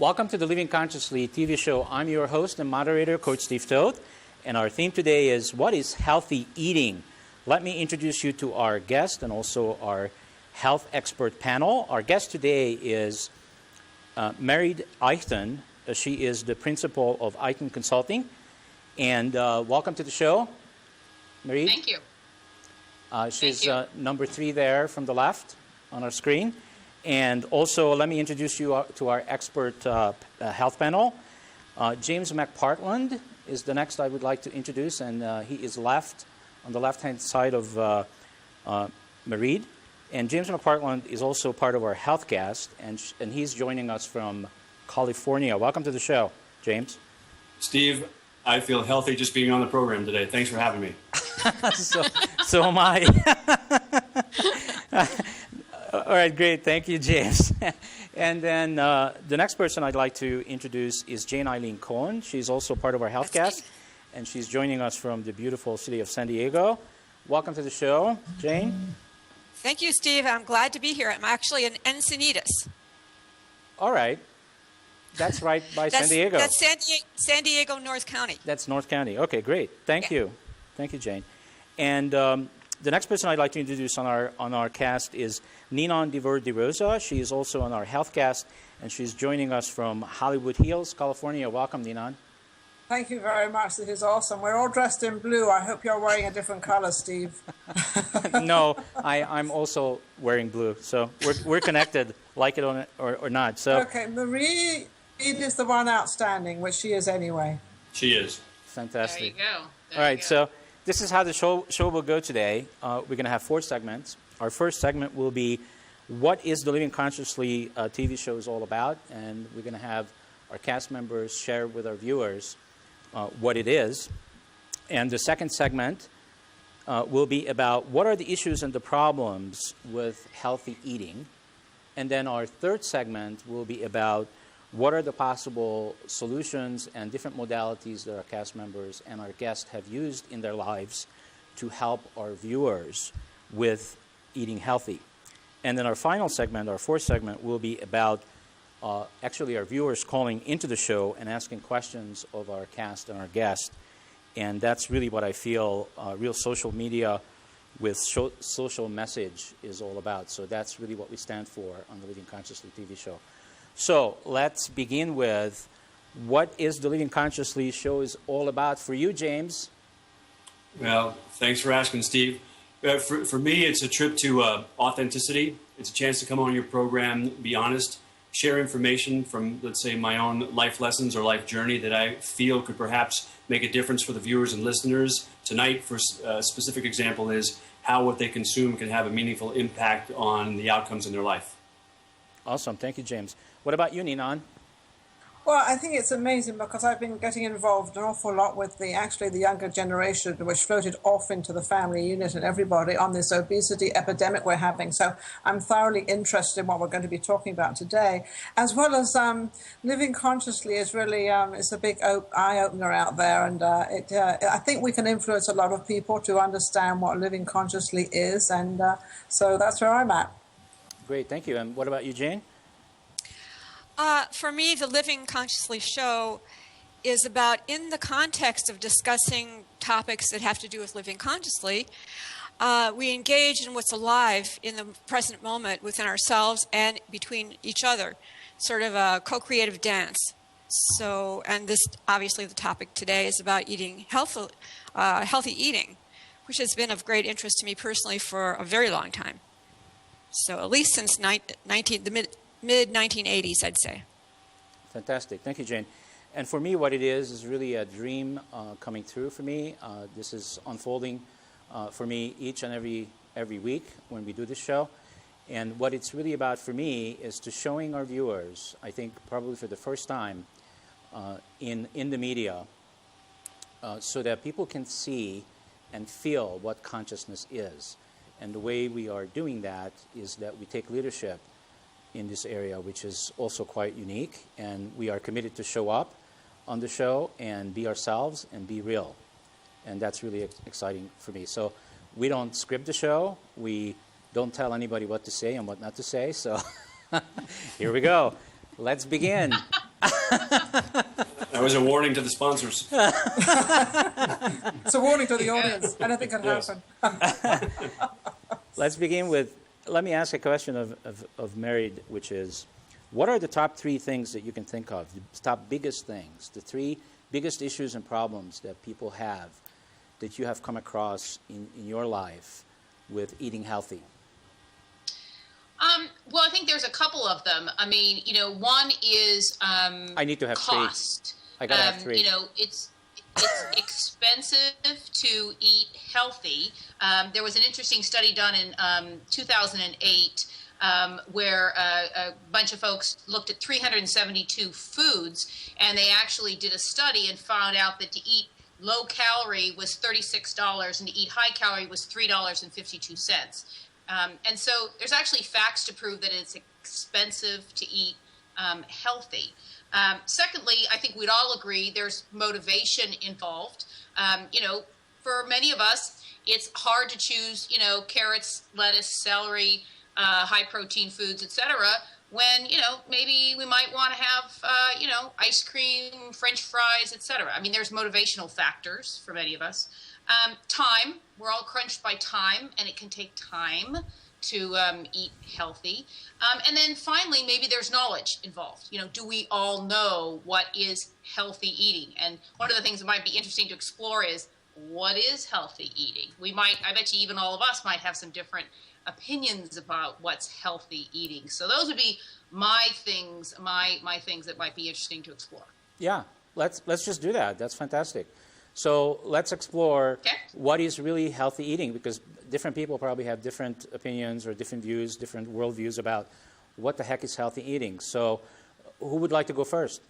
Welcome to the Living Consciously TV show. I'm your host and moderator, Coach Steve Toth, and our theme today is what is healthy eating? Let me introduce you to our guest and also our health expert panel. Our guest today is Marinas Story. She is the principal of Story Consulting, and welcome to the show, Marinas. Thank you. She's number 3 there from the left on our screen. And also, let me introduce you to our expert health panel. James McPartland is the next I would like to introduce, and he is on the left-hand side of Marinas. And James McPartland is also part of our health cast, and he's joining us from California. Welcome to the show, James. Steve, I feel healthy just being on the program today. Thanks for having me. so am I. All right, great. Thank you, James. And then the next person I'd like to introduce is Jane Eileen Cohen. She's also part of our health cast, and she's joining us from the beautiful city of San Diego. Welcome to the show, Jane. Thank you, Steve. I'm glad to be here. I'm actually in Encinitas. All right. That's right by San Diego. That's San Diego, North County. That's North County. Okay, great. Thank you. Thank you, Jane. And the next person I'd like to introduce on our cast is Ninon Diver De Rosa. She is also on our health cast, and she's joining us from Hollywood Hills, California. Welcome, Ninon. Thank you very much. This is awesome. We're all dressed in blue. I hope you're wearing a different color, Steve. No, I'm also wearing blue, so we're connected, like it or not. So okay, Marie is the one outstanding, which she is anyway. She is. Fantastic. There you go. All right, so this is how the show will go today. We're going to have 4 segments. Our first segment will be what is the Living Consciously TV show is all about, and we're going to have our cast members share with our viewers what it is. And the second segment will be about what are the issues and the problems with healthy eating. And then our third segment will be about what are the possible solutions and different modalities that our cast members and our guests have used in their lives to help our viewers with eating healthy. And then our final segment, our fourth segment, will be about actually our viewers calling into the show and asking questions of our cast and our guests. And that's really what I feel real social media with social message is all about. So that's really what we stand for on the Living Consciously TV show. So let's begin with what is the Living Consciously show is all about for you, James? Well, thanks for asking, Steve. For me, it's a trip to authenticity. It's a chance to come on your program, be honest, share information from, let's say, my own life lessons or life journey that I feel could perhaps make a difference for the viewers and listeners. Tonight, for a specific example, is how what they consume can have a meaningful impact on the outcomes in their life. Awesome. Thank you, James. What about you, Ninon? Well, I think it's amazing because I've been getting involved an awful lot with the younger generation, which floated off into the family unit and everybody on this obesity epidemic we're having. So I'm thoroughly interested in what we're going to be talking about today, as well as living consciously is really it's a big eye opener out there, and I think we can influence a lot of people to understand what living consciously is, and so that's where I'm at. Great, thank you. And what about you, Jane? For me, the Living Consciously show is about, in the context of discussing topics that have to do with living consciously, we engage in what's alive in the present moment within ourselves and between each other, sort of a co-creative dance. So, and this, obviously, the topic today is about eating healthy eating, which has been of great interest to me personally for a very long time. So, at least since the mid-1980s, I'd say. Fantastic. Thank you, Jane. And for me, what it is really a dream coming through for me. This is unfolding for me each and every week when we do this show. And what it's really about for me is to showing our viewers, I think probably for the first time in the media, so that people can see and feel what consciousness is. And the way we are doing that is that we take leadership in this area, which is also quite unique, and we are committed to show up on the show and be ourselves and be real, and that's really exciting for me. So we don't script the show, we don't tell anybody what to say and what not to say, so here we go. Let's begin. That was a warning to the sponsors. It's a warning to the audience. Anything can happen. Let's begin with, let me ask a question of Married, which is, what are the top 3 things that you can think of, the top biggest things, the 3 biggest issues and problems that people have that you have come across in your life with eating healthy? Well, I think there's a couple of them. I mean, one is I need to have cost. 3. I got to have 3. It's expensive to eat healthy. There was an interesting study done in 2008 where a bunch of folks looked at 372 foods, and they actually did a study and found out that to eat low calorie was $36 and to eat high calorie was $3.52. And so there's actually facts to prove that it's expensive to eat healthy. Secondly, I think we'd all agree there's motivation involved. For many of us, it's hard to choose, carrots, lettuce, celery, high protein foods, etc. When, maybe we might want to have, ice cream, French fries, etc. I mean, there's motivational factors for many of us. Time, we're all crunched by time, and it can take time to eat healthy. And then finally, maybe there's knowledge involved. Do we all know what is healthy eating? And one of the things that might be interesting to explore is, what is healthy eating? I bet you even all of us might have some different opinions about what's healthy eating. So those would be my things that might be interesting to explore. Yeah, let's just do that. That's fantastic. So let's explore what is really healthy eating, because different people probably have different opinions or different views, different worldviews about what the heck is healthy eating. So who would like to go first?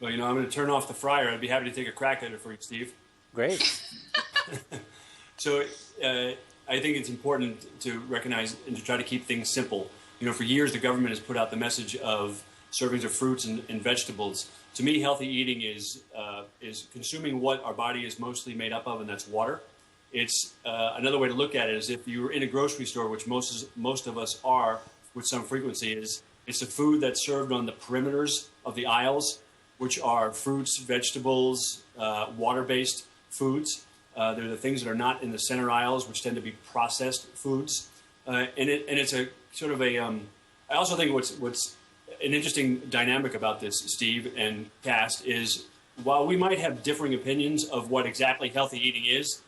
Well, I'm going to turn off the fryer. I'd be happy to take a crack at it for you, Steve. Great. So I think it's important to recognize and to try to keep things simple. For years, the government has put out the message of servings of fruits and vegetables. To me, healthy eating is consuming what our body is mostly made up of, and that's water. It's another way to look at it is if you're in a grocery store, which most of us are with some frequency, it's the food that's served on the perimeters of the aisles, which are fruits, vegetables, water-based foods. They're the things that are not in the center aisles, which tend to be processed foods. And it's a sort of a. I also think what's an interesting dynamic about this, Steve and Cass, is while we might have differing opinions of what exactly healthy eating is,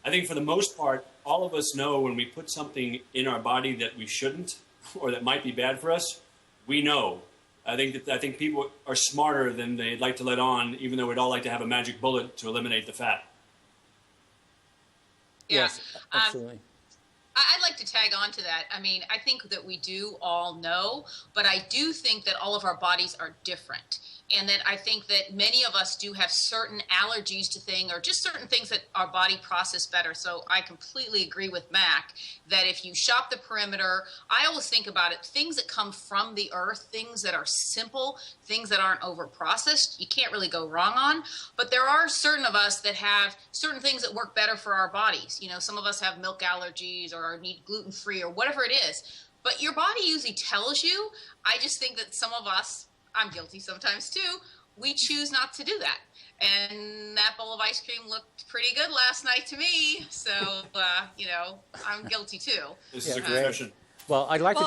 I think for the most part, all of us know when we put something in our body that we shouldn't or that might be bad for us, we know. I think people are smarter than they'd like to let on, even though we'd all like to have a magic bullet to eliminate the fat. Yeah. Yes, absolutely. I'd like to tag on to that. I mean, I think that we do all know, but I do think that all of our bodies are different. And that I think that many of us do have certain allergies to things or just certain things that our body process better. So I completely agree with Mac that if you shop the perimeter, I always think about it, things that come from the earth, things that are simple, things that aren't over processed, you can't really go wrong on. But there are certain of us that have certain things that work better for our bodies. Some of us have milk allergies or need gluten-free or whatever it is. But your body usually tells you. I just think that some of us, I'm guilty sometimes too, we choose not to do that. And that bowl of ice cream looked pretty good last night to me. So, I'm guilty too. This is a confession. Well, I'd like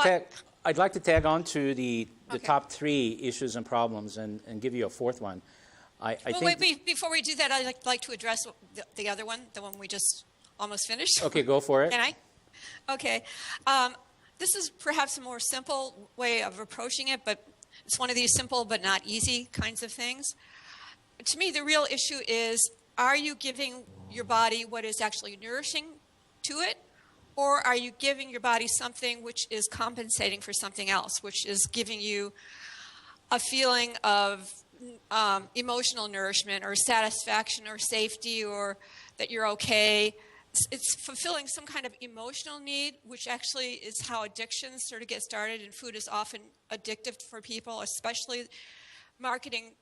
to tag on to the top 3 issues and problems and give you a fourth one. Wait, before we do that, I'd like to address the other one, the one we just almost finished. Okay, go for it. Can I? Okay. This is perhaps a more simple way of approaching it, but it's one of these simple but not easy kinds of things. To me, the real issue is, are you giving your body what is actually nourishing to it, or are you giving your body something which is compensating for something else, which is giving you a feeling of emotional nourishment or satisfaction or safety or that you're okay? It's fulfilling some kind of emotional need, which actually is how addictions sort of get started, and food is often addictive for people, especially marketing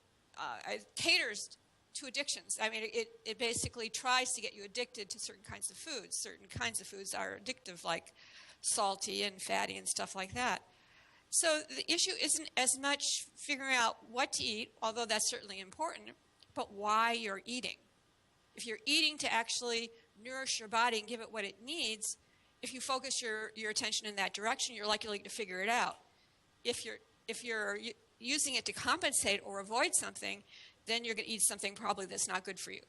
caters to addictions. I mean, it basically tries to get you addicted to certain kinds of foods. Certain kinds of foods are addictive, like salty and fatty and stuff like that. So the issue isn't as much figuring out what to eat, although that's certainly important, but why you're eating. If you're eating to actually nourish your body and give it what it needs, if you focus your attention in that direction, you're likely to figure it out. If you're using it to compensate or avoid something, then you're going to eat something probably that's not good for you.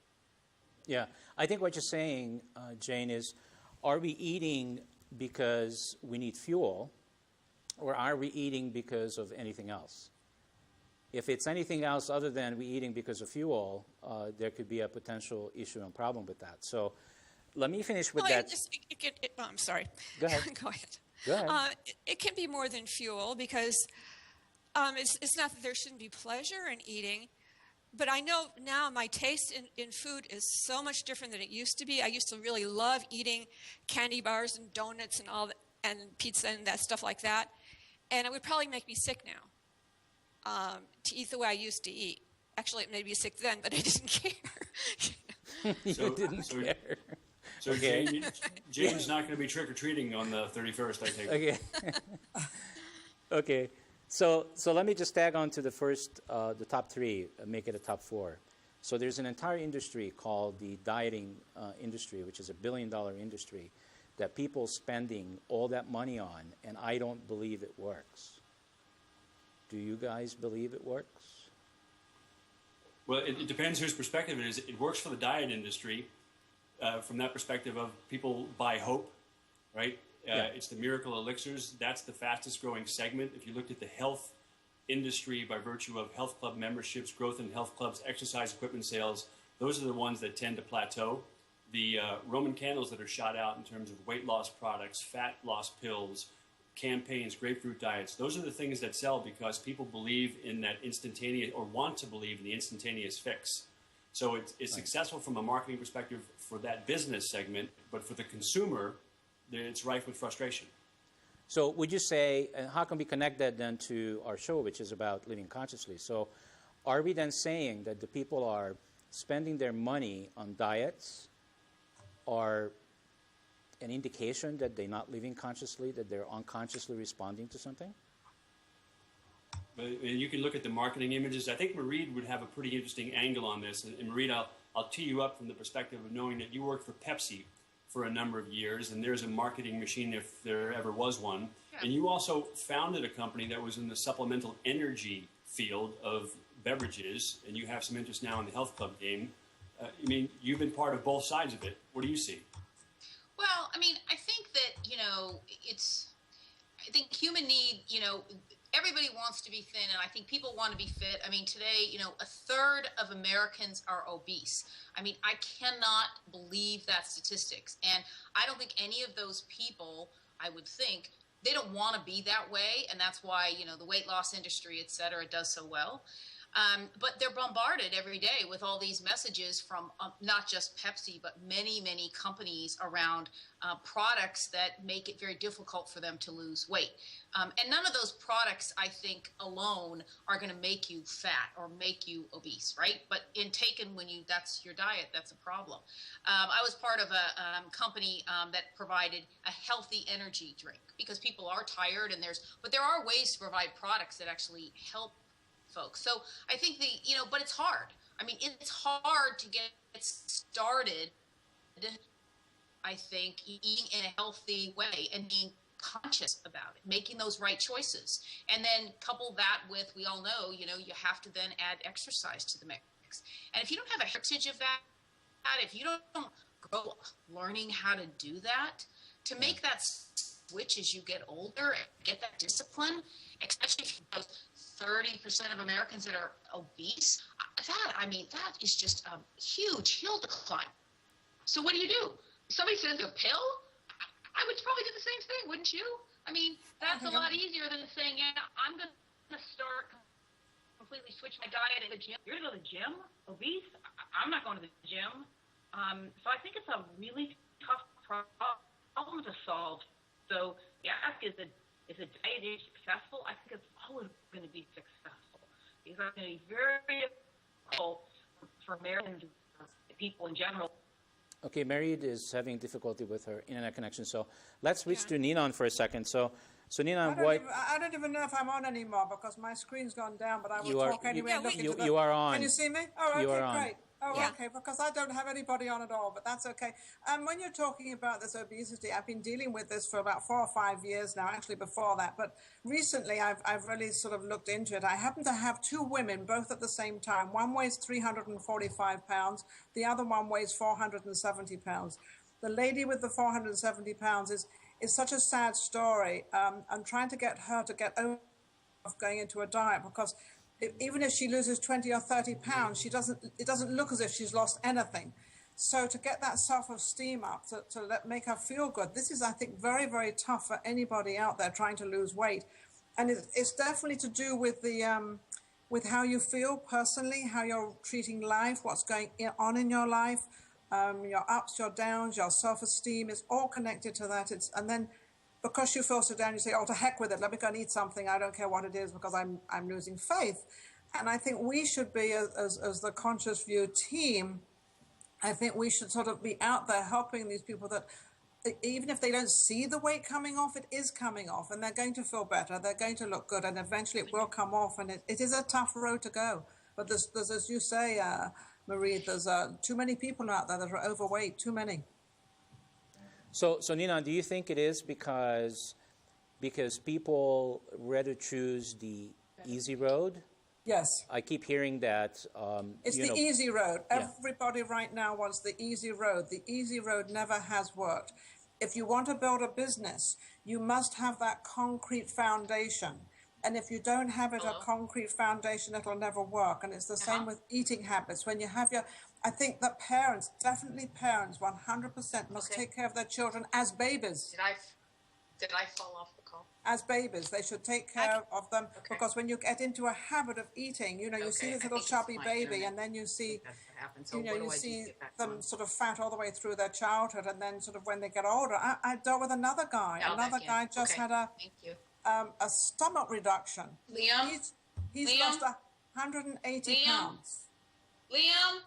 Yeah, I think what you're saying, Jane, is are we eating because we need fuel, or are we eating because of anything else? If it's anything else other than we eating because of fuel, there could be a potential issue and problem with that. So let me finish with that. I'm sorry. Go ahead. Go ahead. Go ahead. It can be more than fuel because it's not that there shouldn't be pleasure in eating, but I know now my taste in food is so much different than it used to be. I used to really love eating candy bars and donuts and all that, and pizza and that stuff like that, and it would probably make me sick now. To eat the way I used to eat. Actually, it made me sick then, but I didn't care. You didn't care. So Okay. Jane's not going to be trick-or-treating on the 31st, I take it. Okay. Okay. So let me just tag on to the top three, make it a top four. So there's an entire industry called the dieting industry, which is $1 billion industry that people spending all that money on, and I don't believe it works. Do you guys believe it works? Well, it depends whose perspective it is. It works for the diet industry from that perspective of people buy hope, right? Yeah. It's the miracle elixirs. That's the fastest growing segment. If you looked at the health industry by virtue of health club memberships, growth in health clubs, exercise equipment sales, those are the ones that tend to plateau. The Roman candles that are shot out in terms of weight loss products, fat loss pills, campaigns, grapefruit diets, those are the things that sell because people believe in that instantaneous, or want to believe in the instantaneous fix. So it's right. Successful from a marketing perspective for that business segment, but for the consumer, it's rife with frustration. So would you say, and how can we connect that then to our show, which is about living consciously? So are we then saying that the people are spending their money on diets are an indication that they're not living consciously, that they're unconsciously responding to something? But you can look at the marketing images. I think Mareed would have a pretty interesting angle on this. And Mareed, I'll tee you up from the perspective of knowing that you worked for Pepsi for a number of years, and there's a marketing machine if there ever was one. Yeah. And you also founded a company that was in the supplemental energy field of beverages, and you have some interest now in the health club game. I mean, you've been part of both sides of it. What do you see? Well, I mean, I think that, I think human need, everybody wants to be thin, and I think people want to be fit. I mean, today, a third of Americans are obese. I mean, I cannot believe that statistics. And I don't think any of those people, I would think, they don't want to be that way. And that's why, the weight loss industry, et cetera, does so well. But they're bombarded every day with all these messages from not just Pepsi, but many, many companies around products that make it very difficult for them to lose weight. And none of those products, I think, alone are going to make you fat or make you obese, right? But that's your diet, that's a problem. I was part of a company that provided a healthy energy drink because people are tired, but there are ways to provide products that actually help folks. So I think but it's hard. I mean, it's hard to get started, I think, eating in a healthy way and being conscious about it, making those right choices. And then couple that with, we all know, you have to then add exercise to the mix. And if you don't have a heritage of that, if you don't grow up learning how to do that, to make that switch as you get older and get that discipline, especially if you have 30% of Americans that are obese, that is just a huge hill to climb. So what do? Somebody says a pill? I would probably do the same thing, wouldn't you? I mean, that's a lot easier than saying, I'm going to start completely switch my diet at the gym. You're going to go to the gym? Obese? I'm not going to the gym. So I think it's a really tough problem to solve. So the ask is a diet age successful? I think it's always going to be successful because it's going to be very difficult for Americans, people in general. Okay, Maried is having difficulty with her internet connection, so let's switch to Ninon for a second. So, So Nina, what I don't even know if I'm on anymore because my screen's gone down, but I will You are- talk anyway. you- and look you- into the- you are on. Can you see me? Oh, You okay, are on. great. Oh, Yeah. okay, because I don't have anybody on at all, but that's okay. When you're talking about this obesity, I've been dealing with this for about 4 or 5 years now, actually before that, but recently I've really sort of looked into it. I happen to have 2 women, both at the same time. One weighs 345 pounds, the other one weighs 470 pounds. The lady with the 470 pounds is such a sad story. I'm trying to get her to get over going into a diet because even if she loses 20 or 30 pounds, it doesn't look as if she's lost anything. So to get that self-esteem up, to make her feel good, this is, I think, very, very tough for anybody out there trying to lose weight. And it's definitely to do with with how you feel personally, how you're treating life, what's going on in your life, your ups, your downs, your self-esteem is all connected to that. And then because you feel so down, you say, oh, to heck with it. Let me go and eat something. I don't care what it is because I'm losing faith. And I think we should be, as the Conscious View team, I think we should sort of be out there helping these people that even if they don't see the weight coming off, it is coming off and they're going to feel better. They're going to look good and eventually it will come off. And it is a tough road to go. But there's as you say, Marie, there's too many people out there that are overweight, too many. So Nina, do you think it is because people rather choose the easy road? Yes. I keep hearing that. It's the easy road. Yeah. Everybody right now wants the easy road. The easy road never has worked. If you want to build a business, you must have that concrete foundation. And if you don't have a concrete foundation, it'll never work. And it's the same with eating habits. When you have I think that parents, definitely parents, 100% must take care of their children as babies. Did I fall off the call? As babies, they should take care of them because when you get into a habit of eating, you see this little chubby baby, and then you see, you see them sort of fat all the way through their childhood, and then sort of when they get older. I dealt with another guy. Another guy just had a stomach reduction. Liam? He's Liam? lost 180 pounds. Liam?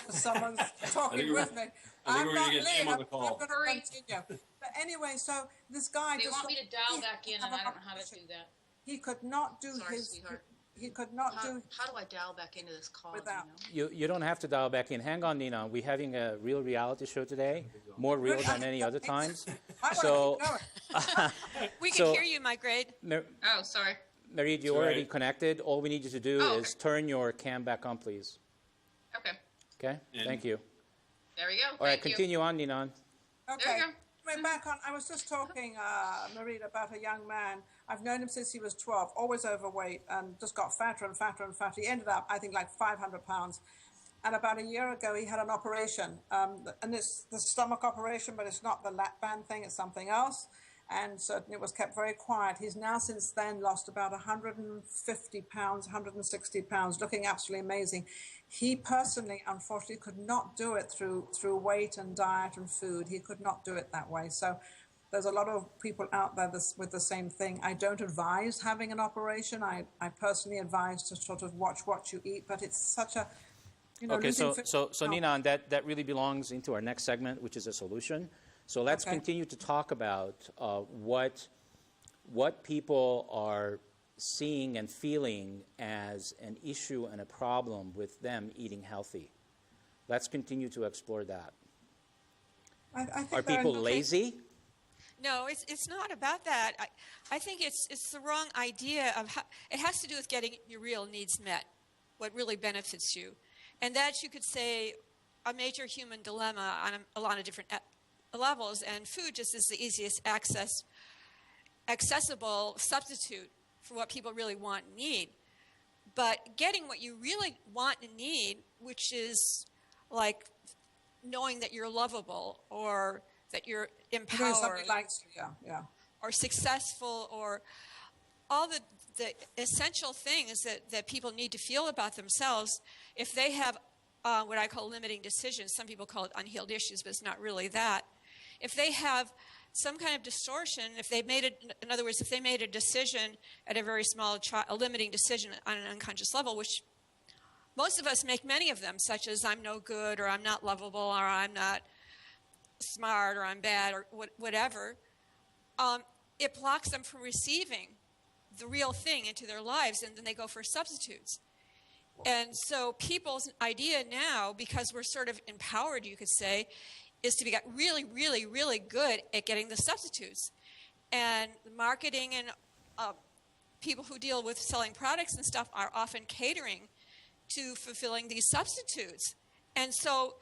Someone's talking with me. I think we're going to get Liam on the call. I'm going to continue. But anyway, so this guy They want me to dial back in, and I don't know how to do that. He could not do Sorry, his. sweetheart. He could not How do do I dial back into this call? without. You don't have to dial back in. Hang on, Nina. We're having a real reality show today, more real than any other times. So We can hear you, my grade. Oh, sorry. Marie, you're already connected. All we need you to do is turn your cam back on, please. Okay. Okay? Thank you. There we go. All right, continue on, Nina. Okay. There you go. Anyway, back on. I was just talking, Marie, about a young man. I've known him since he was 12, always overweight, and just got fatter and fatter and fatter. He ended up, I think, like 500 pounds. And about a year ago, he had an operation. And it's the stomach operation, but it's not the lap band thing, it's something else. And certainly it was kept very quiet. He's now since then lost about 150 pounds, 160 pounds, looking absolutely amazing. He personally, unfortunately, could not do it through weight and diet and food. He could not do it that way. So there's a lot of people out there with the same thing. I don't advise having an operation. I personally advise to sort of watch what you eat, but it's such a, Okay, so Nina, that really belongs into our next segment, which is a solution. So let's continue to talk about what people are seeing and feeling as an issue and a problem with them eating healthy. Let's continue to explore that. I think are people lazy? No, it's not about that. I think it's the wrong idea of how it has to do with getting your real needs met, what really benefits you, and that you could say a major human dilemma on a lot of different levels, and food just is the easiest accessible substitute for what people really want and need. But getting what you really want and need, which is like knowing that you're lovable or that you're empowered, or successful, or all the essential things that people need to feel about themselves. If they have what I call limiting decisions, some people call it unhealed issues, but it's not really that. If they have some kind of distortion, if they made it, in other words, if they made a decision at a very small, a limiting decision on an unconscious level, which most of us make many of them, such as I'm no good, or I'm not lovable, or I'm not smart, or I'm bad, or whatever. it blocks them from receiving the real thing into their lives, and then they go for substitutes. And so people's idea now, because we're sort of empowered, you could say, is to get really, really, really good at getting the substitutes. And the marketing and people who deal with selling products and stuff are often catering to fulfilling these substitutes. And so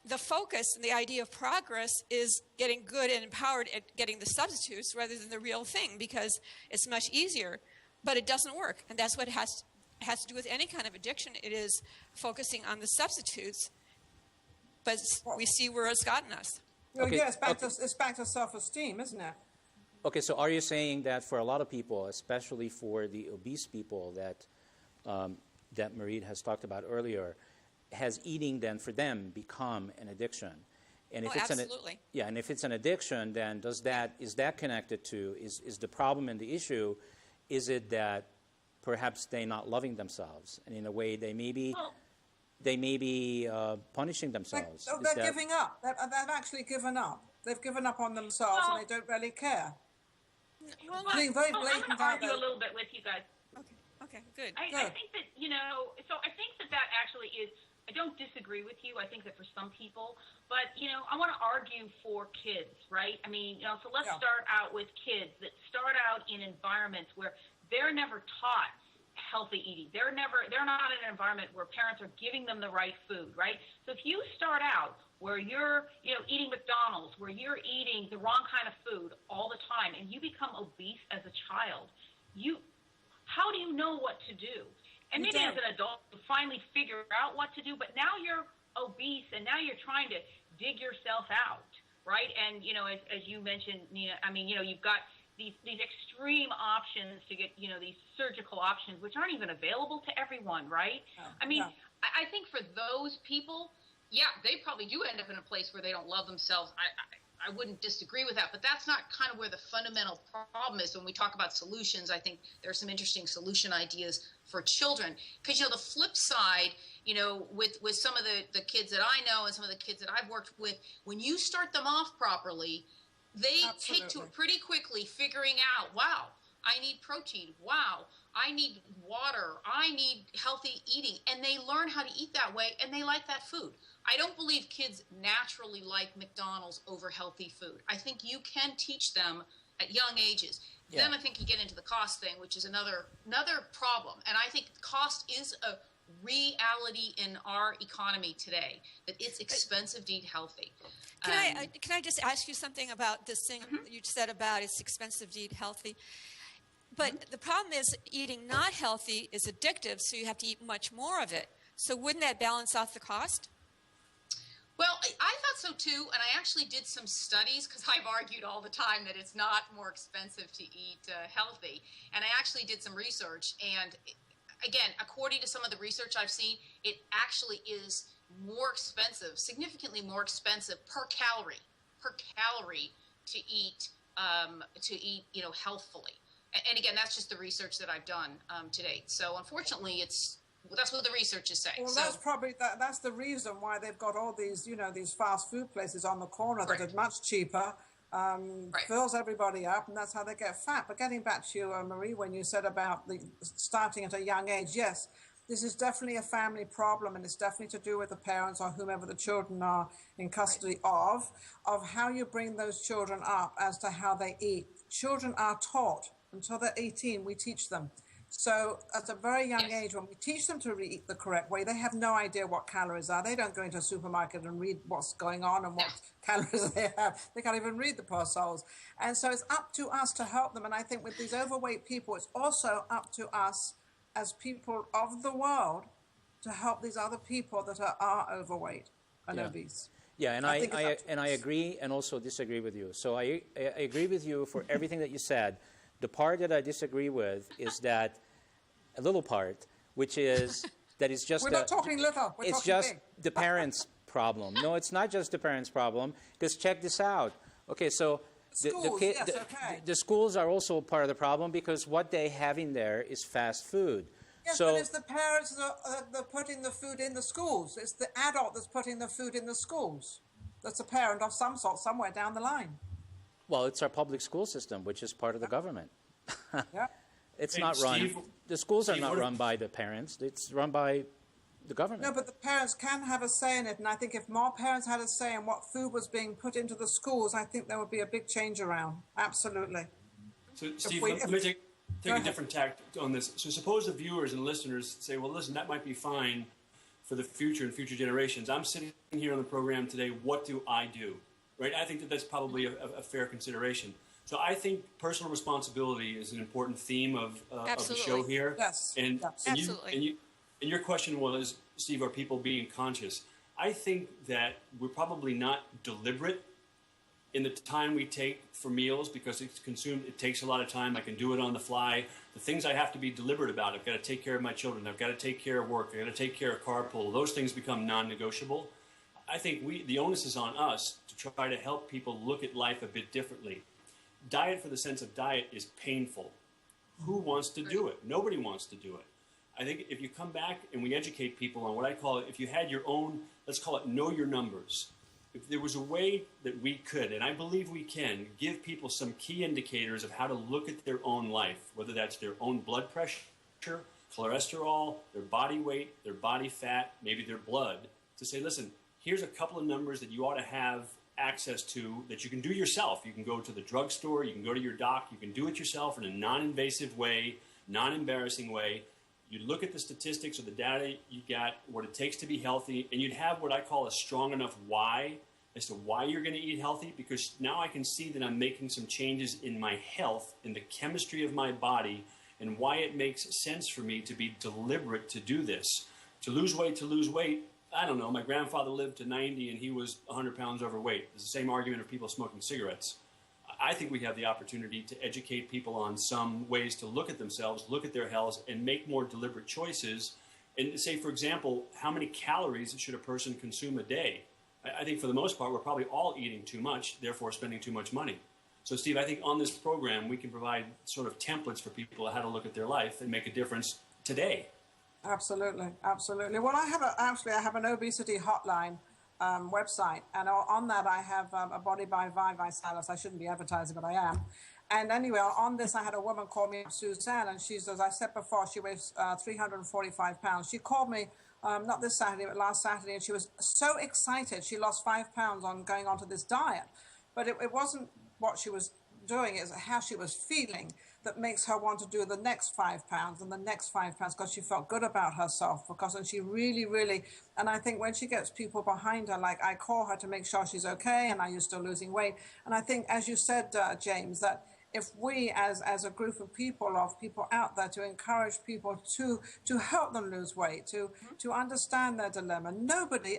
the focus and the idea of progress is getting good and empowered at getting the substitutes rather than the real thing, because it's much easier, but it doesn't work. And that's what it has to do with any kind of addiction. It is focusing on the substitutes, but we see where it's gotten us. Well, Okay, yeah, it's back to self-esteem, isn't it? Okay, so are you saying that for a lot of people, especially for the obese people that that Marie has talked about earlier, has eating then for them become an addiction? And if it's absolutely. And if it's an addiction, then is that connected to is the problem and the issue? Is it that perhaps they're not loving themselves, and in a way they may be punishing themselves? They're giving up. They've actually given up. They've given up on themselves, and they don't really care. Well, Being very I'm blatant going to out argue there. a little bit with you guys. okay, good. I think that, so I think that actually is, I don't disagree with you. I think that for some people, but, I want to argue for kids, right? I mean, so let's start out with kids that start out in environments where they're never taught healthy eating. They're not in an environment where parents are giving them the right food, right? So if you start out where you're, eating McDonald's, where you're eating the wrong kind of food all the time, and you become obese as a child, how do you know what to do? And maybe as an adult, you finally figure out what to do, but now you're obese, and now you're trying to dig yourself out, right? And, as you mentioned, Nina, I mean, you've got these extreme options to get, these surgical options, which aren't even available to everyone, right? I think for those people, they probably do end up in a place where they don't love themselves. I wouldn't disagree with that, but that's not kind of where the fundamental problem is. When we talk about solutions, I think there are some interesting solution ideas for children. Because, the flip side, with some of the kids that I know and some of the kids that I've worked with, when you start them off properly, they take to it pretty quickly, figuring out, wow, I need protein. Wow, I need water. I need healthy eating. And they learn how to eat that way, and they like that food. I don't believe kids naturally like McDonald's over healthy food. I think you can teach them at young ages. Yeah. Then I think you get into the cost thing, which is another problem. And I think cost is a reality in our economy today, that it's expensive to eat healthy. Can I just ask you something about this thing you said about it's expensive to eat healthy? But the problem is eating not healthy is addictive, so you have to eat much more of it. So wouldn't that balance out the cost? Well, I thought so too, and I actually did some studies, because I've argued all the time that it's not more expensive to eat healthy. And I actually did some research, and again, according to some of the research I've seen, it actually is more expensive, significantly more expensive per calorie to eat healthfully. And again, that's just the research that I've done to date. So unfortunately, that's what the research is saying. Well, that's probably that's the reason why they've got all these these fast food places on the corner that are much cheaper, fills everybody up, and that's how they get fat. But getting back to you, Marie, when you said about starting at a young age, yes, this is definitely a family problem, and it's definitely to do with the parents or whomever the children are in custody of how you bring those children up as to how they eat. Children are taught until they're 18. We teach them. So at a very young age, when we teach them to eat the correct way, they have no idea what calories are. They don't go into a supermarket and read what's going on and what calories they have. They can't even read, the poor souls. And so it's up to us to help them. And I think with these overweight people, it's also up to us as people of the world to help these other people that are overweight and obese. Yeah, and I agree and also disagree with you. So I agree with you for everything that you said. The part that I disagree with is that a little part, which is that it's just we're not talking little. We're it's talking just big. the parents' problem. No, it's not just the parents' problem. Because check this out. Okay, so the schools are also part of the problem because what they have in there is fast food. Yes, but it's the parents that are putting the food in the schools. It's the adult that's putting the food in the schools. That's a parent of some sort somewhere down the line. Well, it's our public school system, which is part of the government. Yeah. It's Hey, not run. Steve- The schools are Steve, not what if- run by the parents. It's run by the government. No, but the parents can have a say in it, and I think if more parents had a say in what food was being put into the schools, I think there would be a big change around. Absolutely. So, Steve, we- let me take Go a ahead. different tack on this. So, suppose the viewers and listeners say, well, listen, that might be fine for the future and future generations. I'm sitting here on the program today. What do I do? Right? I think that that's probably a fair consideration. So, I think personal responsibility is an important theme of the Absolutely. show here. Yes. And, Yes. and Absolutely. and your question was, Steve, are people being conscious? I think that we're probably not deliberate in the time we take for meals because it's consumed. It takes a lot of time. I can do it on the fly. The things I have to be deliberate about, I've got to take care of my children. I've got to take care of work. I've got to take care of carpool. Those things become non-negotiable. I think the onus is on us to try to help people look at life a bit differently. Diet for the sense of diet is painful. Who wants to do it? Nobody wants to do it. I think if you come back and we educate people on what I call it, if you had your own, let's call it know your numbers. If there was a way that we could, and I believe we can, give people some key indicators of how to look at their own life, whether that's their own blood pressure, cholesterol, their body weight, their body fat, maybe their blood, to say, listen, here's a couple of numbers that you ought to have access to that you can do yourself. You can go to the drugstore, you can go to your doc, you can do it yourself in a non-invasive way, non-embarrassing way. You'd look at the statistics or the data you got, what it takes to be healthy, and you'd have what I call a strong enough why as to why you're going to eat healthy, because now I can see that I'm making some changes in my health, in the chemistry of my body, and why it makes sense for me to be deliberate to do this. To lose weight, I don't know. My grandfather lived to 90 and he was 100 pounds overweight. It's the same argument of people smoking cigarettes. I think we have the opportunity to educate people on some ways to look at themselves, look at their health, and make more deliberate choices. And say, for example, how many calories should a person consume a day? I think for the most part, we're probably all eating too much, therefore spending too much money. So, Steve, I think on this program, we can provide sort of templates for people on how to look at their life and make a difference today. Absolutely, absolutely. Well, I have an obesity hotline website, and on that I have a Body by Vi stylist. I shouldn't be advertising, but I am. And anyway, on this, I had a woman call me up, Suzanne, and she's, as I said before, she weighs 345 pounds. She called me not this Saturday, but last Saturday, and she was so excited. She lost 5 pounds on going onto this diet, but it wasn't what she was doing, is how she was feeling that makes her want to do the next 5 pounds and the next 5 pounds, because she felt good about herself, and she really, and I think when she gets people behind her, like I call her to make sure she's okay and are you still losing weight? And I think, as you said, James, that if we as a group of people out there to encourage people to help them lose weight, to understand their dilemma.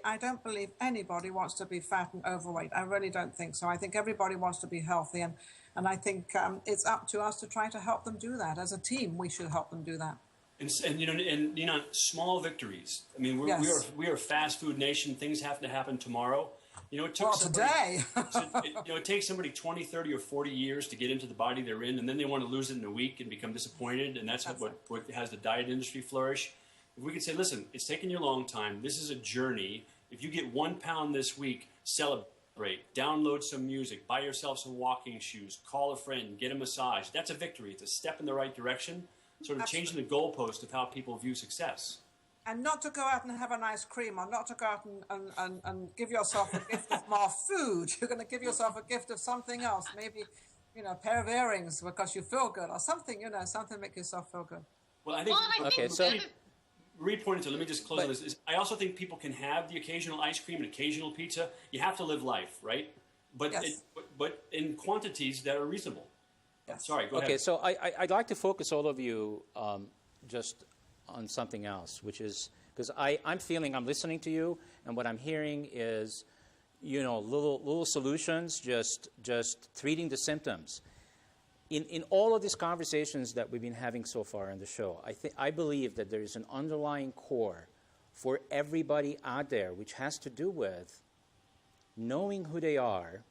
I don't believe anybody wants to be fat and overweight. I really don't think so. I think everybody wants to be healthy, and I think it's up to us to try to help them do that. As a team, we should help them do that. And small victories. I mean, we are a fast food nation. Things have to happen tomorrow. It took today. It takes somebody 20, 30, or 40 years to get into the body they're in, and then they want to lose it in a week and become disappointed, and that's what has the diet industry flourish. If we could say, listen, it's taken you a long time. This is a journey. If you get 1 pound this week, celebrate. Download some music. Buy yourself some walking shoes. Call a friend. Get a massage. That's a victory. It's a step in the right direction, sort of changing the goalpost of how people view success. And not to go out and have an ice cream, or not to go out and give yourself a gift of more food. You're going to give yourself a gift of something else, maybe, a pair of earrings because you feel good, or something, something to make yourself feel good. Well, I think. Okay, so Reed pointed to. Let me just close on this. I also think people can have the occasional ice cream and occasional pizza. You have to live life, right? But yes. but in quantities that are reasonable. Yes. Sorry, go ahead. Okay, so I'd like to focus all of you just on something else, which is, because I'm listening to you, and what I'm hearing is, little solutions, just treating the symptoms. In all of these conversations that we've been having so far in the show, I believe that there is an underlying core for everybody out there, which has to do with knowing who they are,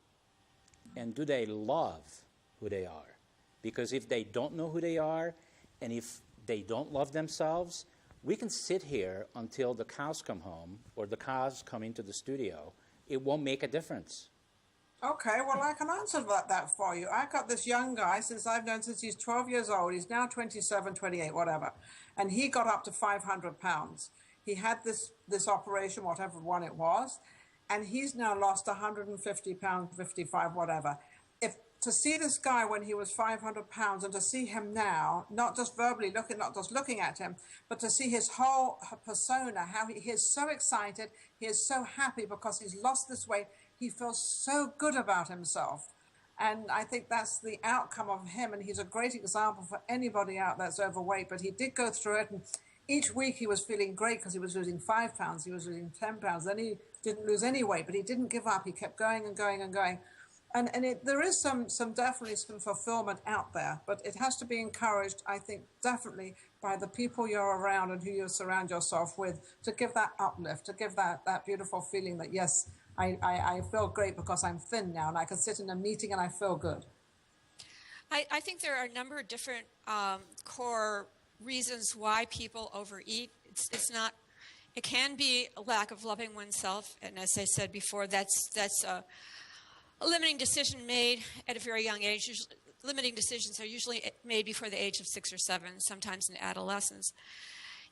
and do they love who they are? Because if they don't know who they are, and if they don't love themselves, we can sit here until the cows come home or the cows come into the studio. It won't make a difference. Okay, well, I can answer that for you. I got this young guy since I've known since he's 12 years old. He's now 27, 28, whatever. And he got up to 500 pounds. He had this operation, whatever one it was, and he's now lost 150 pounds, 55, whatever. If to see this guy when he was 500 pounds and to see him now, not just verbally looking, not just looking at him, but to see his whole persona, how he is so excited, he is so happy because he's lost this weight. He feels so good about himself. And I think that's the outcome of him. And he's a great example for anybody out that's overweight. But he did go through it. And each week he was feeling great because he was losing 5 pounds. He was losing 10 pounds. Then he didn't lose any weight, but he didn't give up. He kept going and going and going. And there is some definitely some fulfillment out there. But it has to be encouraged, I think, definitely by the people you're around and who you surround yourself with to give that uplift, to give that beautiful feeling that, yes, I feel great because I'm thin now and I can sit in a meeting and I feel good. I think there are a number of different core reasons why people overeat. It can be a lack of loving oneself, and as I said before, that's a limiting decision made at a very young age. Limiting decisions are usually made before the age of 6 or 7, sometimes in adolescence.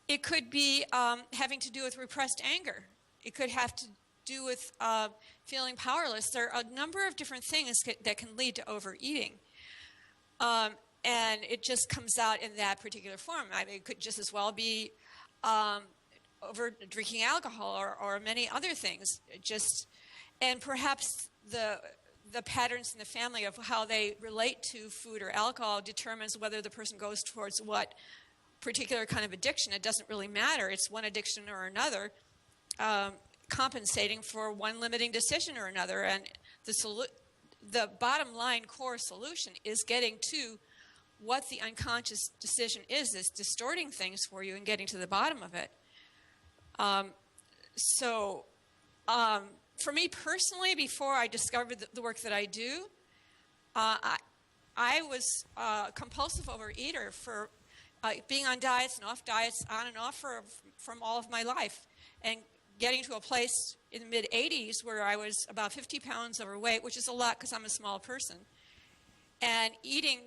It could be having to do with repressed anger. It could have to do with feeling powerless. There are a number of different things that can lead to overeating. And it just comes out in that particular form. I mean, it could just as well be over drinking alcohol or many other things. And perhaps the patterns in the family of how they relate to food or alcohol determines whether the person goes towards what particular kind of addiction. It doesn't really matter. It's one addiction or another, compensating for one limiting decision or another. And the bottom line core solution is getting to what the unconscious decision is distorting things for you and getting to the bottom of it. For me personally, before I discovered the work that I do, I was a compulsive overeater for being on diets and off diets, on and off from all of my life, and getting to a place in the mid-'80s where I was about 50 pounds overweight, which is a lot because I'm a small person, and eating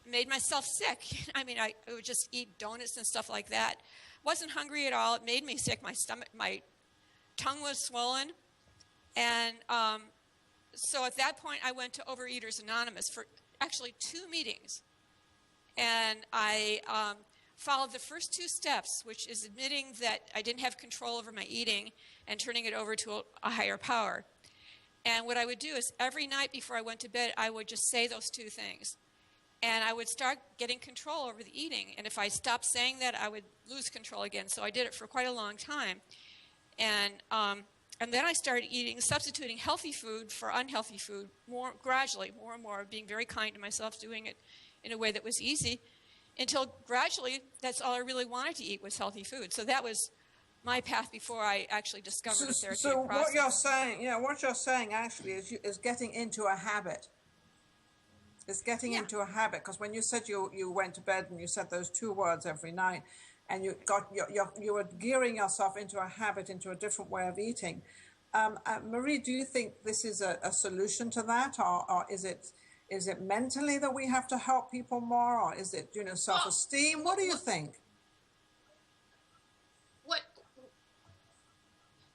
made myself sick. I mean, I would just eat donuts and stuff like that. Wasn't hungry at all. It made me sick. My stomach, my tongue was swollen. And so at that point, I went to Overeaters Anonymous for actually 2 meetings. And I followed the first 2 steps, which is admitting that I didn't have control over my eating and turning it over to a higher power. And what I would do is every night before I went to bed, I would just say those 2 things. And I would start getting control over the eating. And if I stopped saying that, I would lose control again. So I did it for quite a long time. And then I started substituting healthy food for unhealthy food gradually, more and more, being very kind to myself, doing it in a way that was easy, until gradually that's all I really wanted to eat was healthy food. So that was my path before I actually discovered the therapeutic process. So what you're saying actually is getting into a habit. It's getting into a habit, because when you said you went to bed and you said those 2 words every night, and you were gearing yourself into a habit, into a different way of eating. Marie, do you think this is a solution to that, or is it mentally that we have to help people more, or is it self-esteem? What do you think?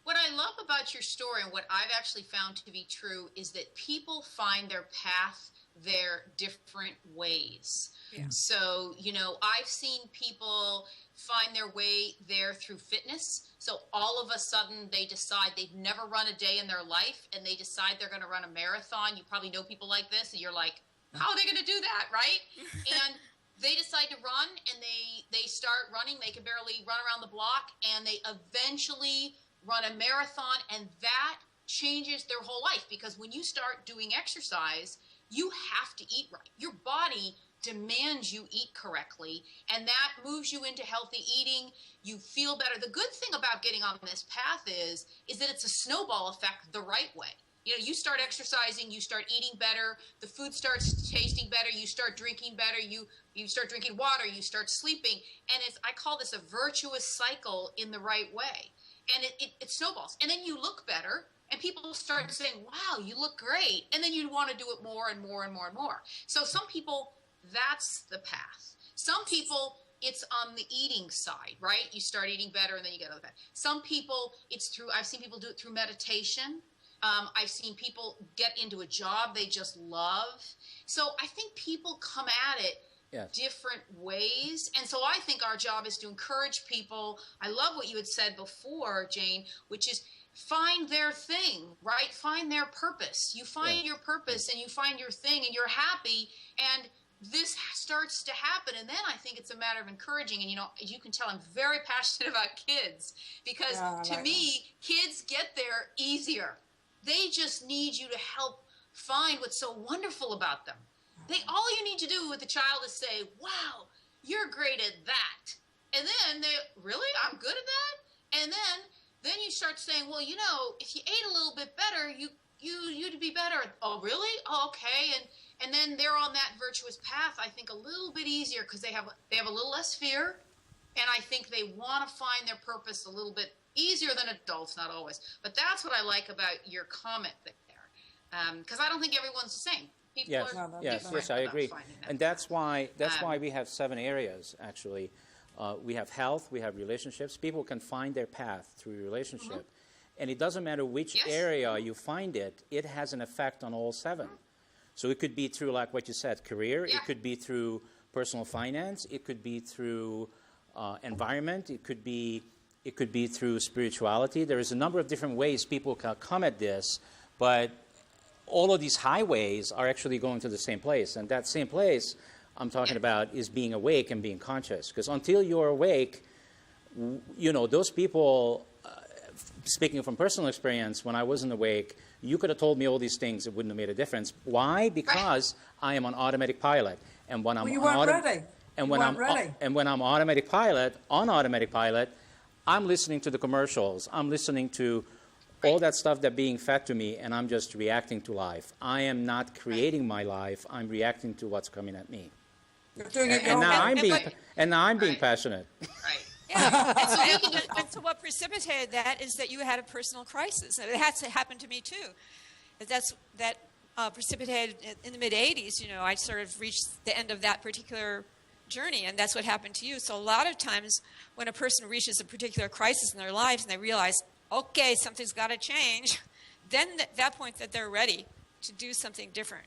What I love about your story and what I've actually found to be true is that people find their path their different ways. Yeah. So, I've seen people find their way there through fitness. So all of a sudden they decide they've never run a day in their life and they decide they're going to run a marathon. You probably know people like this and you're like, how are they going to do that, right? And they decide to run and they start running. They can barely run around the block and they eventually run a marathon, and that changes their whole life, because when you start doing exercise, you have to eat right. Your body demands you eat correctly, and that moves you into healthy eating. You feel better. The good thing about getting on this path is that it's a snowball effect the right way. You start exercising, you start eating better, the food starts tasting better, you start drinking better, you start drinking water, you start sleeping, and I call this a virtuous cycle in the right way. and it snowballs. And then you look better, and people start saying, wow, you look great. And then you want to do it more and more and more and more. So some people, that's the path. Some people, it's on the eating side, right? You start eating better and then you get other bad. Some people, I've seen people do it through meditation. I've seen people get into a job they just love. So I think people come at it different ways. And so I think our job is to encourage people. I love what you had said before, Jane, which is find their thing, right? Find their purpose. You find your purpose and you find your thing and you're happy, and this starts to happen. And then I think it's a matter of encouraging. And, as you can tell, I'm very passionate about kids because to me, kids get there easier. They just need you to help find what's so wonderful about them. All you need to do with the child is say, wow, you're great at that. And then really, I'm good at that? And then you start saying, well, if you ate a little bit better, you'd be better. Oh, really? Oh, okay. And then they're on that virtuous path, I think, a little bit easier because they have a little less fear. And I think they want to find their purpose a little bit easier than adults, not always. But that's what I like about your comment there. Because I don't think everyone's the same. People are yes, I agree. And that's why we have 7 areas, actually. We have health, we have relationships. People can find their path through relationship. And it doesn't matter which area you find it, it has an effect on all 7. So it could be through, like what you said, career. It could be through personal finance. It could be through environment. It could be through spirituality. There is a number of different ways people can come at this, but all of these highways are actually going to the same place. And that same place I'm talking about is being awake and being conscious. Because until you're awake, those people, speaking from personal experience, when I wasn't awake, you could have told me all these things. It wouldn't have made a difference. Why? Because I am on automatic pilot. And when I'm you weren't ready. And when I'm on automatic pilot, I'm listening to the commercials. I'm listening to all that stuff that's being fed to me, and I'm just reacting to life. I am not creating my life. I'm reacting to what's coming at me. You're doing it and now I'm being passionate. Right. Yeah. And so what precipitated that is that you had a personal crisis. And it had to happen to me too. That precipitated in the mid-'80s. I sort of reached the end of that particular journey, and that's what happened to you. So a lot of times when a person reaches a particular crisis in their lives and they realize, okay, something's got to change, then at that point that they're ready to do something different.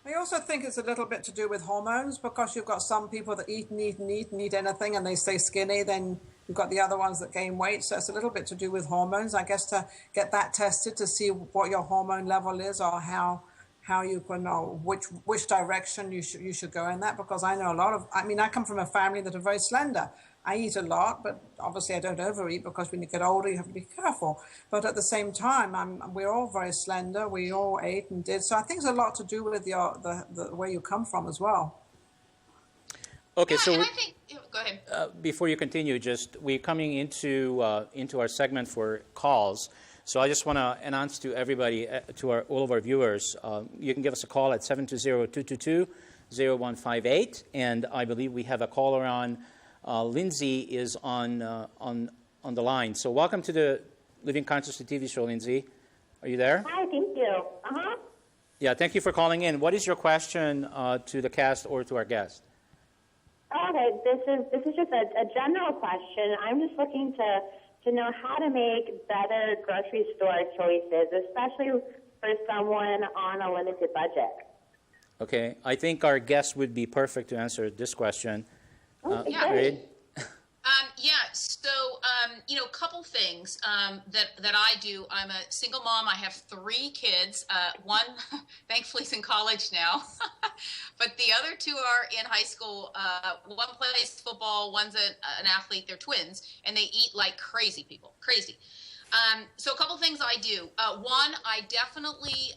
I also think it's a little bit to do with hormones, because you've got some people that eat and eat and eat and eat anything and they stay skinny. Then you've got the other ones that gain weight. So it's a little bit to do with hormones. I guess to get that tested to see what your hormone level is, or how you can know which direction you should go in that. Because I know I come from a family that are very slender. I eat a lot, but obviously I don't overeat, because when you get older, you have to be careful. But at the same time, we're all very slender. We all ate and did. So I think it's a lot to do with the where you come from as well. Okay, so and I think, go ahead. Before you continue, we're coming into our segment for calls. So I just want to announce to everybody, all of our viewers, you can give us a call at 720-222-0158, and I believe we have a caller on. Lindsay is on the line. So welcome to the Living Consciously TV show, Lindsay. Are you there? Hi, thank you. Yeah, thank you for calling in. What is your question to the cast or to our guest? Okay, this is just a general question. I'm just looking to know how to make better grocery store choices, especially for someone on a limited budget. Okay, I think our guest would be perfect to answer this question. Okay. So, a couple things that I do. I'm a single mom. I have 3 kids. One, thankfully, is in college now. But the other 2 are in high school. One plays football. One's an athlete. They're twins. And they eat like crazy people. Crazy. So a couple things I do. One, I definitely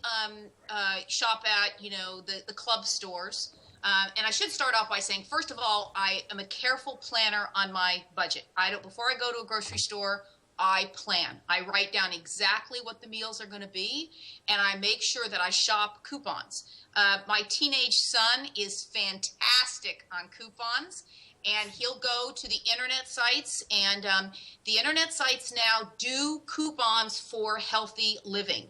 shop at, the club stores. And I should start off by saying, first of all, I am a careful planner on my budget. Before I go to a grocery store, I plan. I write down exactly what the meals are going to be, and I make sure that I shop coupons. My teenage son is fantastic on coupons, and he'll go to the internet sites, and the internet sites now do coupons for healthy living.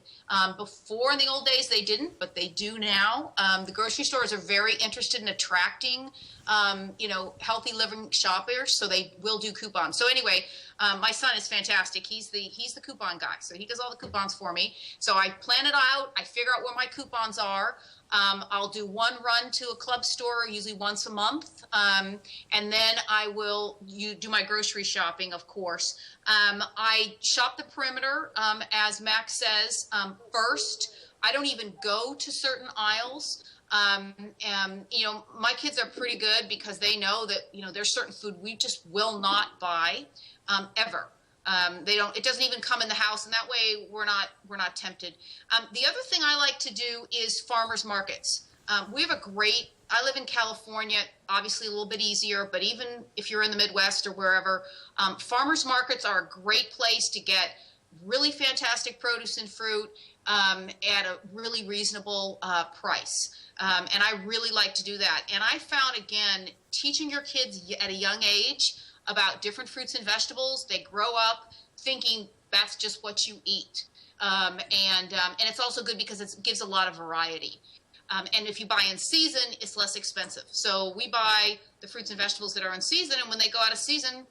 Before, in the old days, they didn't, but they do now. The grocery stores are very interested in attracting, healthy living shoppers, so they will do coupons. So anyway, my son is fantastic. He's the coupon guy, so he does all the coupons for me. So I plan it out. I figure out where my coupons are. I'll do one run to a club store, usually once a month, and then I will do my grocery shopping, of course. I shop the perimeter, as Max says, first. I don't even go to certain aisles. My kids are pretty good because they know that, there's certain food we just will not buy, ever. It doesn't even come in the house, and that way we're not tempted. The other thing I like to do is farmers markets. We have I live in California, obviously a little bit easier, but even if you're in the Midwest or wherever, farmers markets are a great place to get really fantastic produce and fruit at a really reasonable price. And I really like to do that. And I found, again, teaching your kids at a young age about different fruits and vegetables, they grow up thinking that's just what you eat. And it's also good because it gives a lot of variety. And if you buy in season, it's less expensive. So we buy the fruits and vegetables that are in season, and when they go out of season,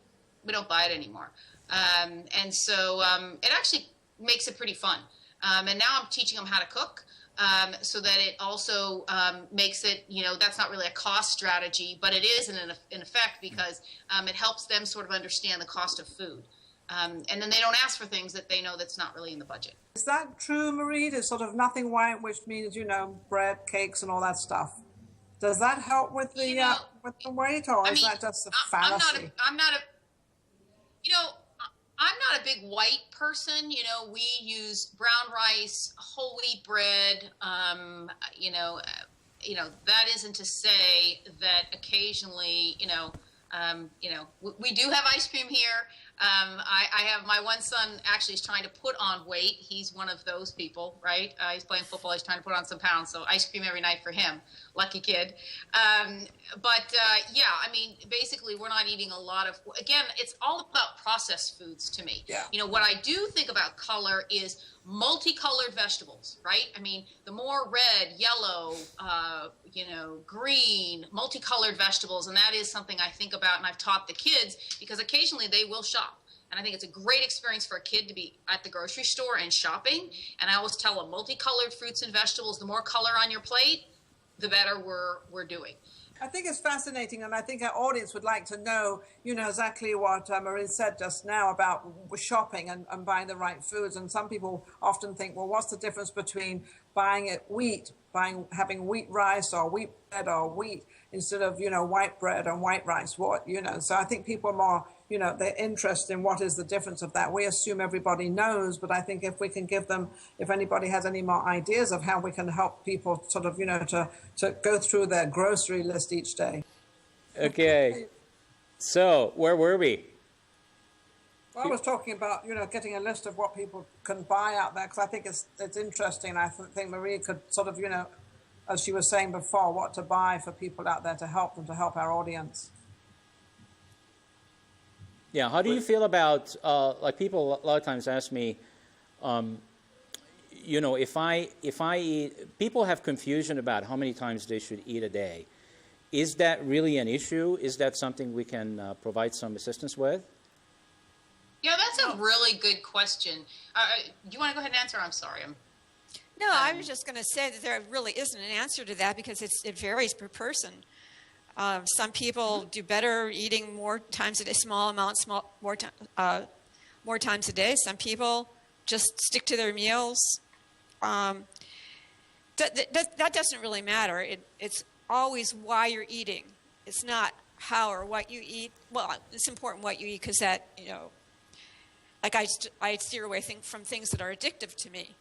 we don't buy it anymore. And so it actually makes it pretty fun. And now I'm teaching them how to cook. So that it also makes it, that's not really a cost strategy, but it is in effect because it helps them sort of understand the cost of food. And then they don't ask for things that they know that's not really in the budget. Is that true, Marie? There's sort of nothing white, which means, bread, cakes, and all that stuff. Does that help with the weight, or is that just a fallacy? I'm not a big white person. We use brown rice, whole wheat bread. That isn't to say that occasionally, we do have ice cream here. I have my one son actually is trying to put on weight. He's one of those people, right? He's playing football. He's trying to put on some pounds. So ice cream every night for him. Lucky kid. Basically we're not eating a lot of, again, it's all about processed foods to me. Yeah. What I do think about color is multicolored vegetables, right? I mean, the more red, yellow, green, multicolored vegetables, and that is something I think about and I've taught the kids because occasionally they will shop. And I think it's a great experience for a kid to be at the grocery store and shopping. And I always tell them multicolored fruits and vegetables, the more color on your plate, the better we're doing. I think it's fascinating, and I think our audience would like to know, exactly what Marie said just now about shopping and buying the right foods. And some people often think, well, what's the difference between having wheat rice or wheat bread or wheat instead of, white bread and white rice? So I think people are more, they're interested in what is the difference of that. We assume everybody knows, but I think if we can give them, if anybody has any more ideas of how we can help people sort of, to go through their grocery list each day. Okay. So where were we? Well, I was talking about, getting a list of what people can buy out there, because I think it's interesting. I think Marie could sort of, as she was saying before, what to buy for people out there to help them, to help our audience. Yeah, how do you feel about, people a lot of times ask me, if I eat, people have confusion about how many times they should eat a day. Is that really an issue? Is that something we can provide some assistance with? Yeah, that's a really good question. Do you want to go ahead and answer? I'm sorry. No, I was just going to say that there really isn't an answer to that because it varies per person. Some people do better eating more times a day, small amounts, more times a day. Some people just stick to their meals. That doesn't really matter. It's always why you're eating. It's not how or what you eat. Well, it's important what you eat because that, like I steer away from things that are addictive to me.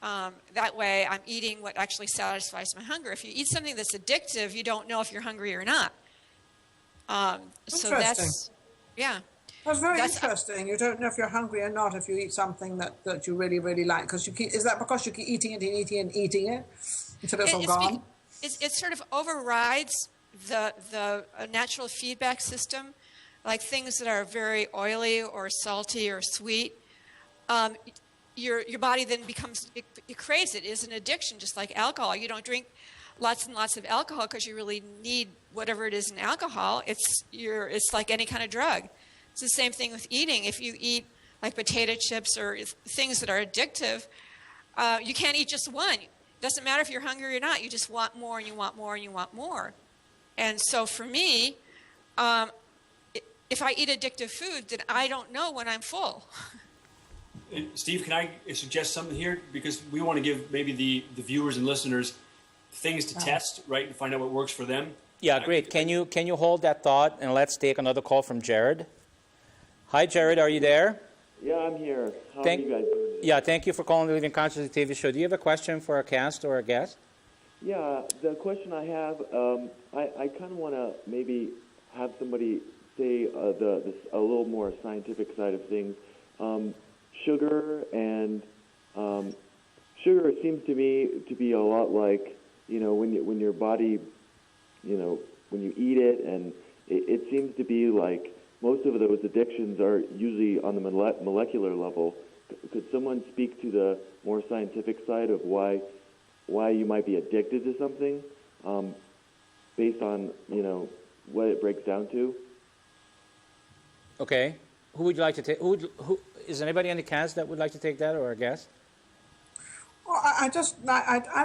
That way I'm eating what actually satisfies my hunger. If you eat something that's addictive, you don't know if you're hungry or not. So that's, yeah. That's very interesting. You don't know if you're hungry or not if you eat something that you really, really like. Is that because you keep eating it and eating it and eating it until it's all gone? It sort of overrides the natural feedback system, like things that are very oily or salty or sweet, your body then becomes, it craves it. It's an addiction, just like alcohol. You don't drink lots and lots of alcohol because you really need whatever it is in alcohol. It's like any kind of drug. It's the same thing with eating. If you eat like potato chips or things that are addictive, you can't eat just one. It doesn't matter if you're hungry or not. You just want more and you want more and you want more. And so for me, if I eat addictive food, then I don't know when I'm full. Steve, can I suggest something here? Because we want to give maybe the viewers and listeners things to test, right, and find out what works for them. Yeah, great. Can you hold that thought, and let's take another call from Jared. Hi, Jared. Are you there? Yeah, I'm here. How are you guys doing? Yeah, thank you for calling the Living Consciously TV show. Do you have a question for a cast or a guest? Yeah, the question I have, I kind of want to maybe have somebody say a little more scientific side of things. Sugar and sugar seems to me to be a lot like, when your body, when you eat it, and it seems to be like most of those addictions are usually on the molecular level. Could someone speak to the more scientific side of why you might be addicted to something, based on what it breaks down to? Okay. Who would you like to take? Who is anybody on the cast that would like to take that, or a guest? Well, I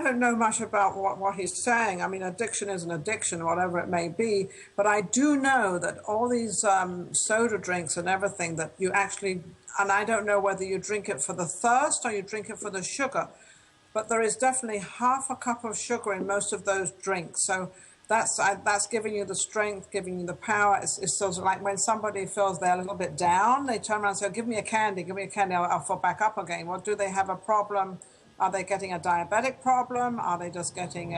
don't know much about what he's saying. I mean, addiction is an addiction, whatever it may be. But I do know that all these soda drinks and everything that you actually, and I don't know whether you drink it for the thirst or you drink it for the sugar, but there is definitely half a cup of sugar in most of those drinks. So that's giving you the strength, giving you the power. It's sort of like when somebody feels they're a little bit down, they turn around and say, give me a candy, I'll fall back up again. Well, do they have a problem? Are they getting a diabetic problem? Are they just getting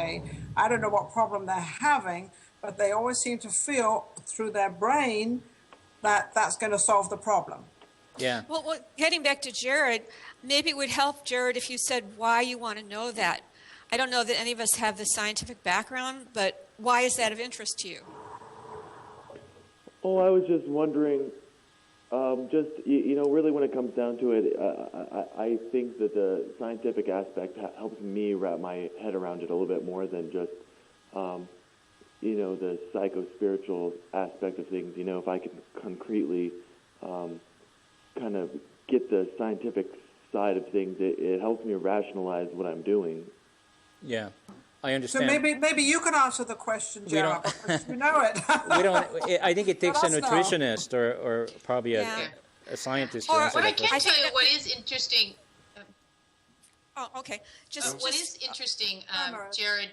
I don't know what problem they're having, but they always seem to feel through their brain that that's going to solve the problem. Yeah. Well, getting back to Jared, maybe it would help, Jared, if you said why you want to know that. I don't know that any of us have the scientific background, but why is that of interest to you? Oh, I was just wondering, really when it comes down to it, I think that the scientific aspect helps me wrap my head around it a little bit more than just, the psycho-spiritual aspect of things. If I can concretely kind of get the scientific side of things, it helps me rationalize what I'm doing. Yeah, I understand. So maybe you can answer the question, Gerald, because you know it. We don't. I think it takes a Let us know. nutritionist or probably a scientist to answer But I that can question. tell you what is interesting. Oh, okay. What is interesting, Jared?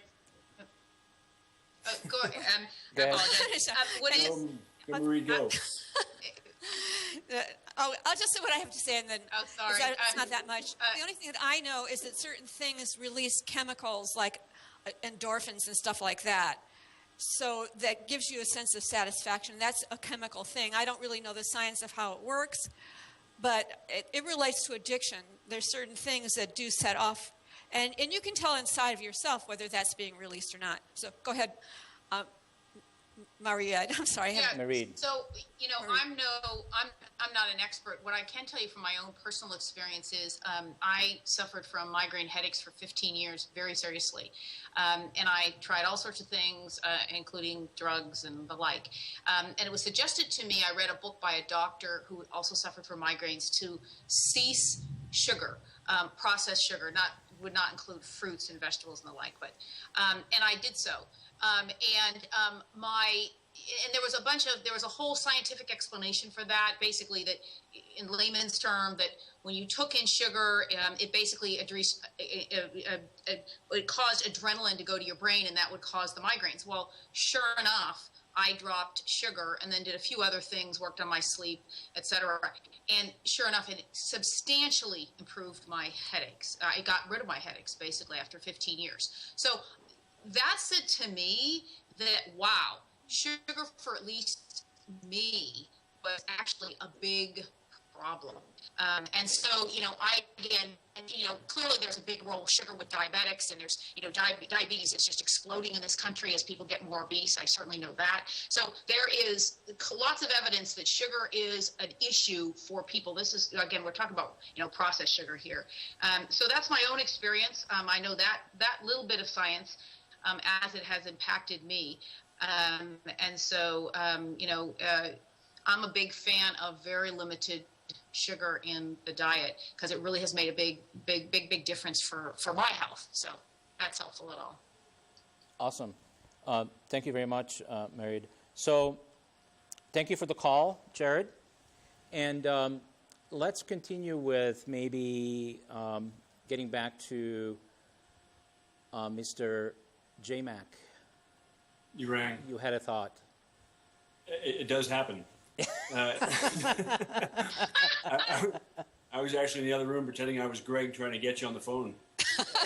Go ahead. Go I ahead. apologize. What is? Marie, go. I'll just say what I have to say, and then Oh, sorry. it's not that much. The only thing that I know is that certain things release chemicals like endorphins and stuff like that. So that gives you a sense of satisfaction. That's a chemical thing. I don't really know the science of how it works, but it relates to addiction. There's certain things that do set off, and you can tell inside of yourself whether that's being released or not. So go ahead. Maria, I'm sorry. Marie. So, I'm not an expert. What I can tell you from my own personal experience is I suffered from migraine headaches for 15 years, very seriously. And I tried all sorts of things, including drugs and the like. And it was suggested to me, I read a book by a doctor who also suffered from migraines, to cease sugar, processed sugar, would not include fruits and vegetables and the like, but and I did so. And there was a whole scientific explanation for that, basically that in layman's term, that when you took in sugar, it basically it caused adrenaline to go to your brain, and that would cause the migraines. Well, sure enough, I dropped sugar and then did a few other things, worked on my sleep, etc. And sure enough, it substantially improved my headaches. I got rid of my headaches basically after 15 years. So that said to me that, wow, sugar for at least me was actually a big problem. And so, clearly there's a big role of sugar with diabetics, and there's, diabetes is just exploding in this country as people get more obese. I certainly know that. So there is lots of evidence that sugar is an issue for people. This is, again, we're talking about, processed sugar here. So that's my own experience. I know that little bit of science as it has impacted me. And so, I'm a big fan of very limited sugar in the diet because it really has made a big difference for my health. So that's helpful at all. Awesome. Thank you very much, Mary. So thank you for the call, Jared. And let's continue with maybe getting back to Mr. J. Mac. You rang. You had a thought. It does happen. I was actually in the other room pretending I was Greg trying to get you on the phone.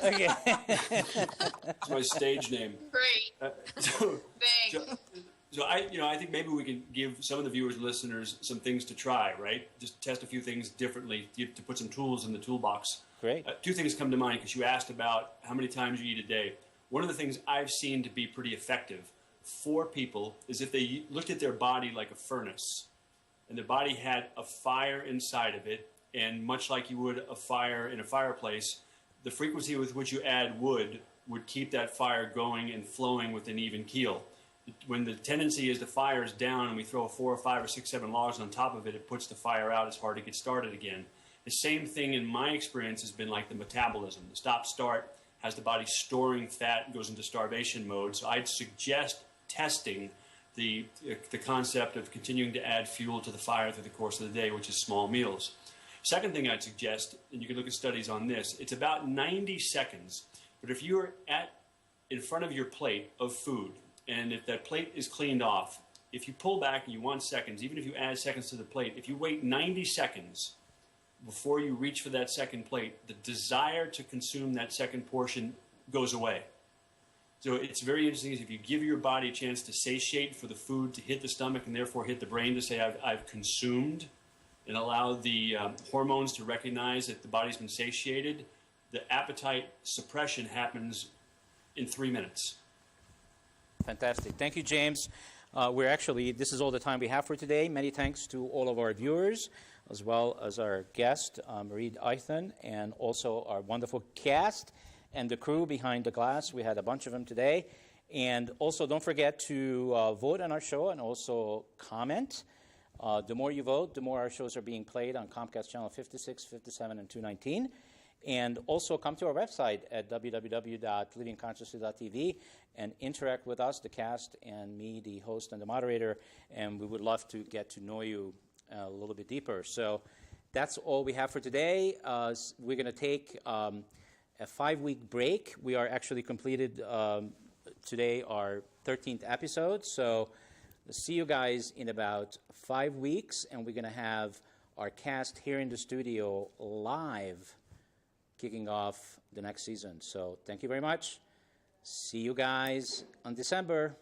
Okay. It's my stage name. Great. Thanks. So I think maybe we can give some of the viewers and listeners some things to try, right? Just test a few things differently to put some tools in the toolbox. Great. Two things come to mind because you asked about how many times you eat a day. One of the things I've seen to be pretty effective for people is if they looked at their body like a furnace, and their body had a fire inside of it, and much like you would a fire in a fireplace, the frequency with which you add wood would keep that fire going and flowing with an even keel. When the tendency is the fire is down and we throw 4 or 5 or 6, 7 logs on top of it, it puts the fire out. It's hard to get started again. The same thing in my experience has been like the metabolism. The stop-start has the body storing fat and goes into starvation mode. So I'd suggest testing the concept of continuing to add fuel to the fire through the course of the day, which is small meals. Second thing I'd suggest, and you can look at studies on this, it's about 90 seconds. But if you're in front of your plate of food, and if that plate is cleaned off, if you pull back and you want seconds, even if you add seconds to the plate, if you wait 90 seconds before you reach for that second plate, the desire to consume that second portion goes away. So it's very interesting if you give your body a chance to satiate for the food to hit the stomach and therefore hit the brain to say, I've consumed, and allow the hormones to recognize that the body's been satiated, the appetite suppression happens in 3 minutes. Fantastic. Thank you, James. This is all the time we have for today. Many thanks to all of our viewers, as well as our guest, Marie Eithen, and also our wonderful cast and the crew behind the glass. We had a bunch of them today. And also, don't forget to vote on our show and also comment. The more you vote, the more our shows are being played on Comcast Channel 56, 57, and 219. And also come to our website at www.livingconsciously.tv and interact with us, the cast, and me, the host and the moderator. And we would love to get to know you a little bit deeper. So that's all we have for today. We're going to take a 5-week break. We are actually completed today our 13th episode. So see you guys in about 5 weeks. And we're going to have our cast here in the studio live, kicking off the next season. So thank you very much. See you guys on December.